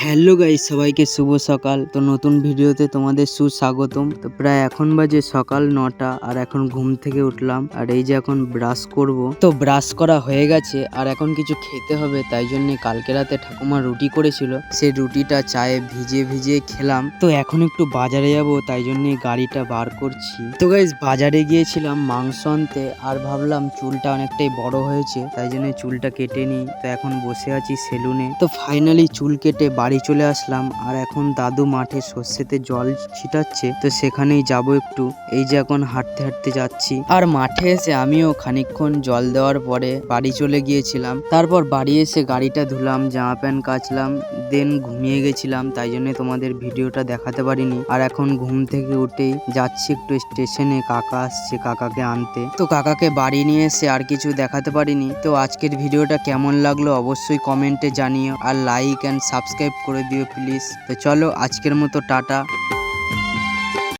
Hello guys, সবাইকে শুভ সকাল। তো নতুন ভিডিওতে তোমাদের সুস্বাগতম। তো প্রায় এখন বাজে সকাল 9টা আর এখন ঘুম থেকে উঠলাম আর এই যে এখন ব্রাশ করব। তো ব্রাশ করা হয়ে গেছে আর এখন কিছু খেতে হবে, তাই জন্য কালকে রাতে ঠাকুমা রুটি করেছিল, সেই রুটিটা চায়ে ভিজিয়ে ভিজিয়ে খেলাম। তো এখন একটু বাজারে যাব, তাই জন্য গাড়িটা বার করছি। তো গাইস বাজারে গিয়েছিলাম মাংস আনতে আর ভাবলাম চুলটা অনেকটাই বড় হয়েছে, তাই জন্য চুলটা কেটে নিই। তো এখন বসে আছি সেলুনে। তো ফাইনালি চুল কেটে বাড়ি চলে আসলাম আর এখন দাদু মাঠে সর্ষেতে জল ছিটাচ্ছে, তো সেখানেই যাব একটু। এই যে এখন হাঁটতে হাঁটতে যাচ্ছি আর মাঠে এসে আমিও খানিকক্ষণ জল দেওয়ার পরে বাড়ি চলে গিয়েছিলাম। তারপর বাড়ি এসে গাড়িটা ধুলাম, জামা প্যান্ট কাচলাম, দেন ঘুমিয়ে গেছিলাম, তাই জন্য তোমাদের ভিডিওটা দেখাতে পারিনি। আর এখন ঘুম থেকে উঠেই যাচ্ছি একটু স্টেশনে, কাকা আসছে কাকাকে আনতে। তো কাকাকে বাড়ি নিয়ে এসে আর কিছু দেখাতে পারিনি। তো আজকের ভিডিওটা কেমন লাগলো অবশ্যই কমেন্টে জানিও আর লাইক অ্যান্ড সাবস্ক্রাইব করে দিও প্লিজ। তো চলো আজকের মতো টাটা।